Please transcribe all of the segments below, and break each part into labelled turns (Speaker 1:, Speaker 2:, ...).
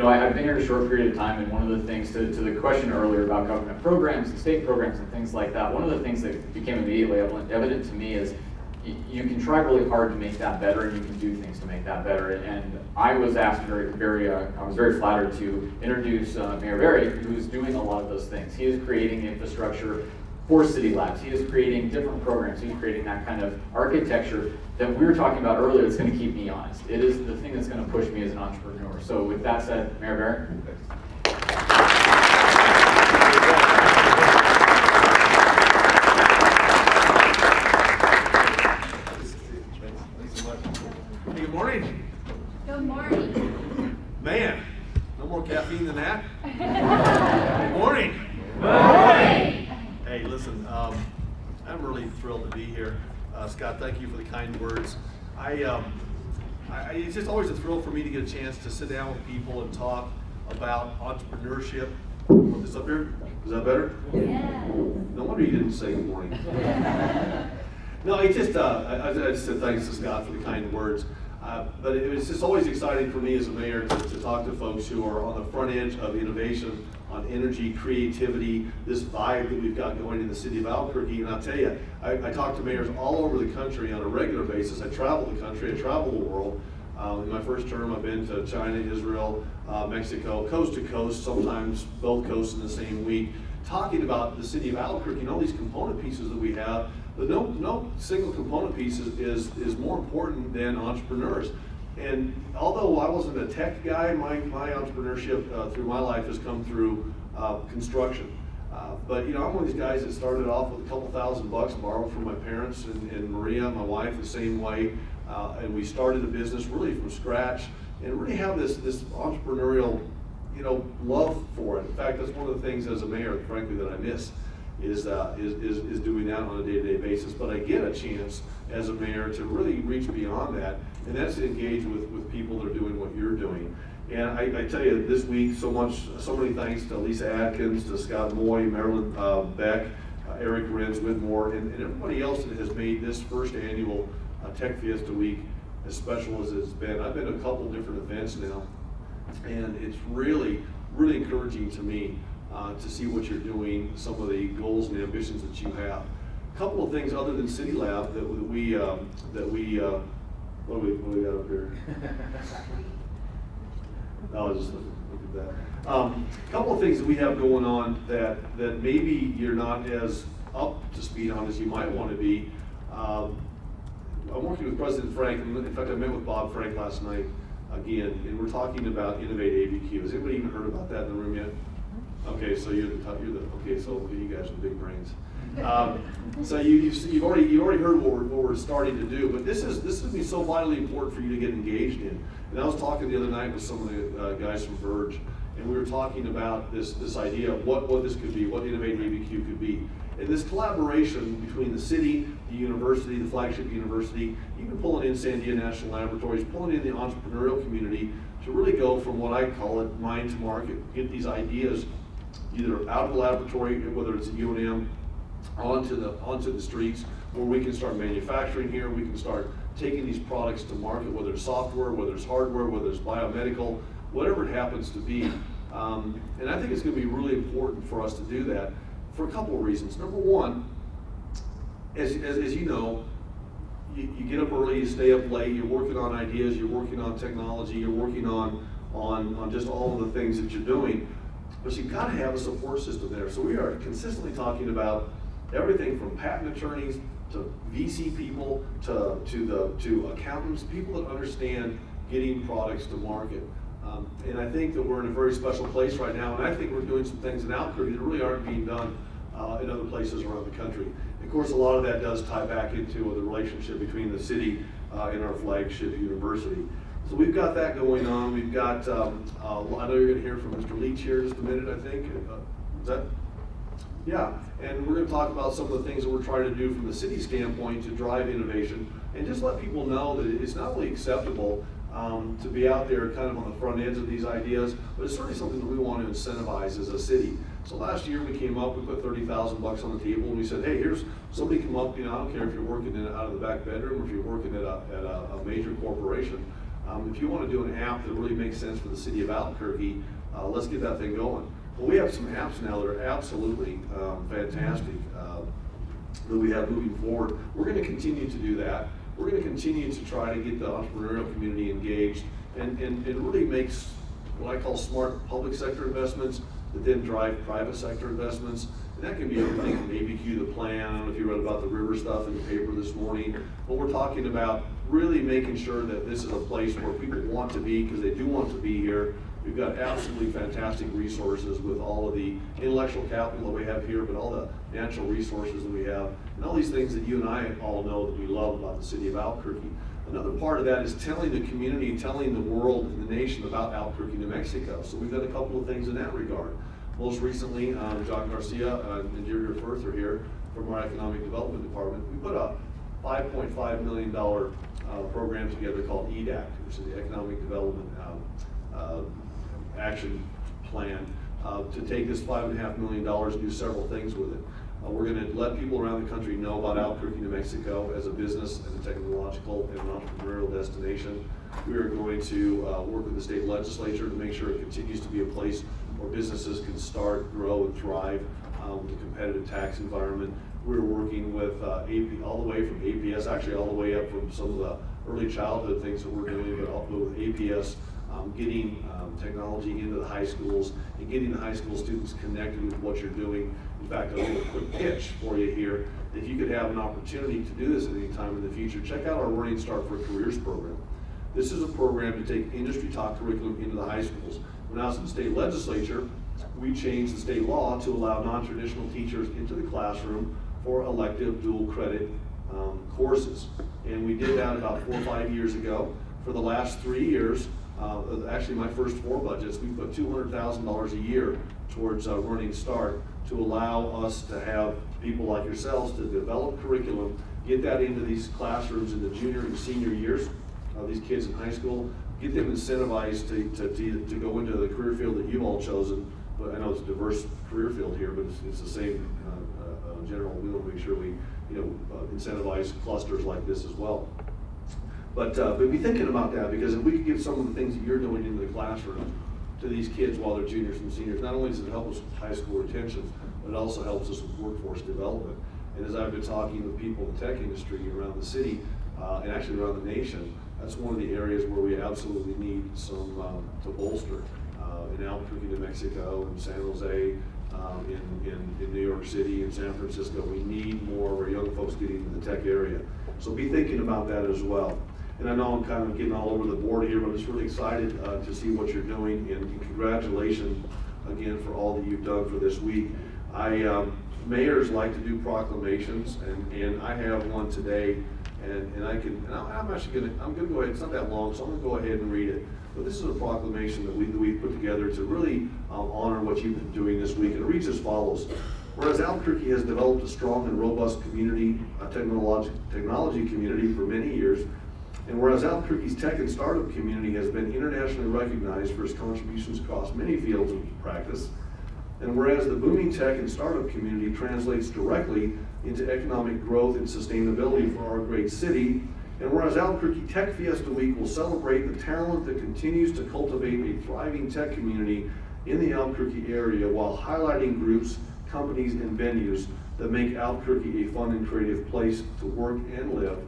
Speaker 1: I've been here a short period of time, and one of the things, to the question earlier about government programs and state programs and things like that, one of the things that became immediately evident to me is you can try really hard to make that better, and you can do things to make that better. And I was asked I was very flattered to introduce Mayor Berry, who's doing a lot of those things. He is creating infrastructure for city labs. He is creating different programs. He's creating that kind of architecture that we were talking about earlier that's going to keep me honest. It is the thing that's going to push me as an entrepreneur. So with that said, Mayor Berry.
Speaker 2: Good morning.
Speaker 3: Good morning.
Speaker 2: Man, no more caffeine than that. Good morning.
Speaker 3: Good morning.
Speaker 2: Hey, listen, I'm really thrilled to be here. Scott, thank you for the kind words. It's just always a thrill for me to get a chance to sit down with people and talk about entrepreneurship. Put this up here. Is that better?
Speaker 3: Yeah.
Speaker 2: No wonder you didn't say good morning. No, I just said thanks to Scott for the kind words. But it's just always exciting for me as a mayor to talk to folks who are on the front edge of innovation, on energy, creativity, this vibe that we've got going in the city of Albuquerque. And I'll tell you, I talk to mayors all over the country on a regular basis. I travel the country, I travel the world. In my first term, I've been to China, Israel, Mexico, coast to coast, sometimes both coasts in the same week, talking about the city of Albuquerque and all these component pieces that we have. But no single component piece is more important than entrepreneurs. And although I wasn't a tech guy, my entrepreneurship through my life has come through construction. But I'm one of these guys that started off with a couple $1,000 borrowed from my parents and Maria, my wife, the same way. And we started a business really from scratch and really have this entrepreneurial love for it. In fact, that's one of the things as a mayor, frankly, that I miss. Is doing that on a day-to-day basis. But I get a chance as a mayor to really reach beyond that, and that's to engage with people that are doing what you're doing. And I tell you, this week, so many thanks to Lisa Atkins, to Scott Moy, Marilyn Beck, Eric Renz Whitmore, and everybody else that has made this first annual Techfiesta week as special as it's been. I've been to a couple different events now, and it's really, really encouraging to me to see what you're doing, some of the goals and ambitions that you have. A couple of things other than City Lab that we what do we got up here? No, just look at that. A couple of things that we have going on that maybe you're not as up to speed on as you might want to be. I'm working with President Frank, and in fact I met with Bob Frank last night again, and we're talking about Innovate ABQ. Has anybody even heard about that in the room yet? Okay, so you guys are big brains. So you've already heard what we're starting to do, but this is going to be so vitally important for you to get engaged in. And I was talking the other night with some of the guys from Verge, and we were talking about this idea of what this could be, what Innovate ABQ could be. And this collaboration between the city, the university, the flagship university, even pulling in Sandia National Laboratories, pulling in the entrepreneurial community to really go from what I call it mind to market, get these ideas either out of the laboratory, whether it's at UNM, onto the streets, where we can start manufacturing here, we can start taking these products to market, whether it's software, whether it's hardware, whether it's biomedical, whatever it happens to be. And I think it's going to be really important for us to do that for a couple of reasons. Number one, as you know, you get up early, you stay up late, you're working on ideas, you're working on technology, you're working on just all of the things that you're doing. But you've got to have a support system there. So we are consistently talking about everything from patent attorneys to VC people to accountants, people that understand getting products to market. And I think that we're in a very special place right now, and I think we're doing some things in Albuquerque that really aren't being done in other places around the country. Of course, a lot of that does tie back into the relationship between the city and our flagship university. So we've got that going on. We've got, I know you're going to hear from Mr. Leach here in just a minute, I think. Is that? Yeah, and we're going to talk about some of the things that we're trying to do from the city standpoint to drive innovation and just let people know that it's not only acceptable to be out there kind of on the front edge of these ideas, but it's certainly something that we want to incentivize as a city. So last year we came up, we put $30,000 on the table, and we said, hey, here's somebody come up, I don't care if you're working out of the back bedroom or if you're working at a major corporation. If you want to do an app that really makes sense for the city of Albuquerque, let's get that thing going. Well, we have some apps now that are absolutely fantastic that we have moving forward. We're going to continue to do that. We're going to continue to try to get the entrepreneurial community engaged and really makes what I call smart public sector investments that then drive private sector investments. And that can be everything from ABQ the plan. I don't know if you read about the river stuff in the paper this morning, but we're talking about really making sure that this is a place where people want to be because they do want to be here. We've got absolutely fantastic resources with all of the intellectual capital that we have here, but all the natural resources that we have, and all these things that you and I all know that we love about the city of Albuquerque. Another part of that is telling the community, telling the world and the nation about Albuquerque, New Mexico. So we've done a couple of things in that regard. Most recently, John Garcia and Deidre Firth are here from our Economic Development Department. We put a $5.5 million program together called EDAC, which is the Economic Development Action Plan, to take this $5.5 million and do several things with it. We're going to let people around the country know about Albuquerque, New Mexico as a business and a technological and entrepreneurial destination. We are going to work with the state legislature to make sure it continues to be a place where businesses can start, grow, and thrive with a competitive tax environment. We're working with AP, all the way from APS, actually all the way up from some of the early childhood things that we're doing, but also with APS, getting technology into the high schools and getting the high school students connected with what you're doing. In fact, I'll do a quick pitch for you here. If you could have an opportunity to do this at any time in the future, check out our Running Start for Careers program. This is a program to take industry taught curriculum into the high schools. When I was in the state legislature, we changed the state law to allow non-traditional teachers into the classroom for elective dual credit courses. And we did that about 4 or 5 years ago. For the last 3 years, actually my first 4 budgets, we put $200,000 a year towards Running Start to allow us to have people like yourselves to develop curriculum, get that into these classrooms in the junior and senior years, these kids in high school, get them incentivized to go into the career field that you've all chosen. But I know it's a diverse career field here, but it's the same general. We want to make sure we incentivize clusters like this as well. But be thinking about that, because if we could get some of the things that you're doing into the classroom to these kids while they're juniors and seniors, not only does it help us with high school retention, but it also helps us with workforce development. And as I've been talking with people in the tech industry around the city, and actually around the nation, that's one of the areas where we absolutely need some to bolster. In Albuquerque, New Mexico, in San Jose, in New York City, in San Francisco, we need more of our young folks getting into the tech area. So be thinking about that as well. And I know I'm kind of getting all over the board here, but I'm just really excited to see what you're doing, and congratulations again for all that you've done for this week. Mayors like to do proclamations, and I have one today, and I'm gonna go ahead. It's not that long, so I'm gonna go ahead and read it. But this is a proclamation that we put together to really honor what you've been doing this week, and it reads as follows. Whereas Albuquerque has developed a strong and robust community, technology community for many years, and whereas Albuquerque's tech and startup community has been internationally recognized for its contributions across many fields of practice, and whereas the booming tech and startup community translates directly into economic growth and sustainability for our great city, and whereas Albuquerque Techfiesta Week will celebrate the talent that continues to cultivate a thriving tech community in the Albuquerque area while highlighting groups, companies, and venues that make Albuquerque a fun and creative place to work and live.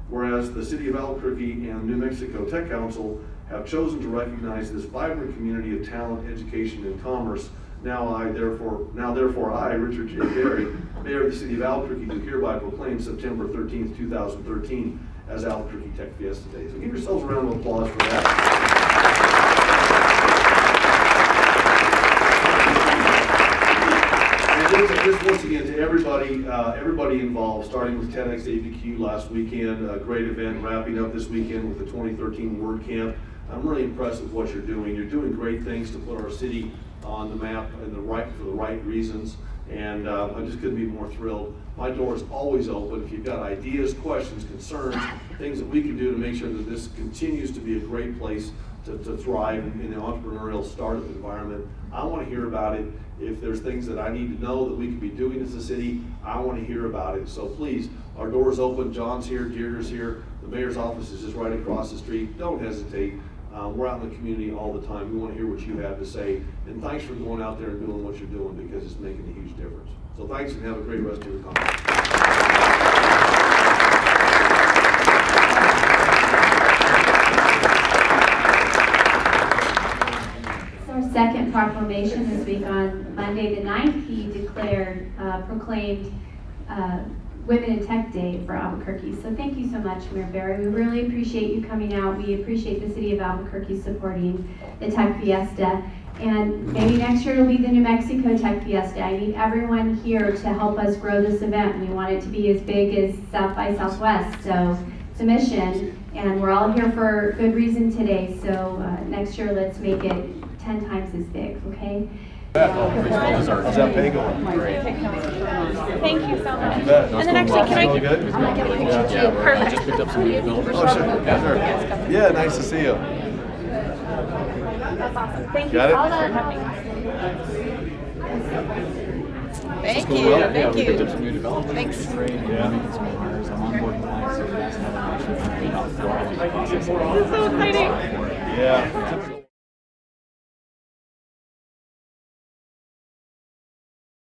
Speaker 2: Whereas the City of Albuquerque and New Mexico Tech Council have chosen to recognize this vibrant community of talent, education, and commerce, now therefore I, Richard J. Berry, Mayor of the City of Albuquerque, do hereby proclaim September 13th, 2013 as Albuquerque Tech Fiesta Day. So give yourselves a round of applause for that. And just once again to everybody involved, starting with TEDx ABQ last weekend, a great event, wrapping up this weekend with the 2013 Word Camp. I'm really impressed with what you're doing. You're doing great things to put our city on the map for the right reasons, and I just couldn't be more thrilled. My door is always open. If you've got ideas, questions, concerns, things that we can do to make sure that this continues to be a great place to thrive in the entrepreneurial startup environment, I want to hear about it. If there's things that I need to know that we could be doing as a city, I want to hear about it. So please, our door is open. John's here, Deirdre's here. The mayor's office is just right across the street. Don't hesitate. We're out in the community all the time. We want to hear what you have to say. And thanks for going out there and doing what you're doing, because it's making a huge difference. So thanks, and have a great rest of your conference.
Speaker 4: Our second proclamation this week on Monday the 9th, he proclaimed Women in Tech Day for Albuquerque. So thank you so much, Mayor Barry. We really appreciate you coming out. We appreciate the city of Albuquerque supporting the Tech Fiesta. And maybe next year it'll be the New Mexico Tech Fiesta. I need everyone here to help us grow this event. We want it to be as big as South by Southwest. So it's a mission, and we're all here for good reason today. So next year, let's make it 10 times as big, okay?
Speaker 5: How's that pay going? Great.
Speaker 6: Thank you so much.
Speaker 5: You bet.
Speaker 6: And then actually, can I
Speaker 5: All good?
Speaker 6: get a picture too? Perfect.
Speaker 1: Just picked up some new developers.
Speaker 5: Oh, sure. Yeah, nice to see you.
Speaker 6: That's awesome. Thank you.
Speaker 5: Got it?
Speaker 6: All done. Thank you.
Speaker 1: Yeah,
Speaker 6: Thank
Speaker 1: we picked up
Speaker 6: you.
Speaker 1: some new developers.
Speaker 6: Thanks.
Speaker 1: It's great.
Speaker 5: Yeah.
Speaker 1: We're making some new hires. I'm onboarding clients. So that's how I'm actually figuring out the process.
Speaker 6: This is so exciting.
Speaker 5: Yeah.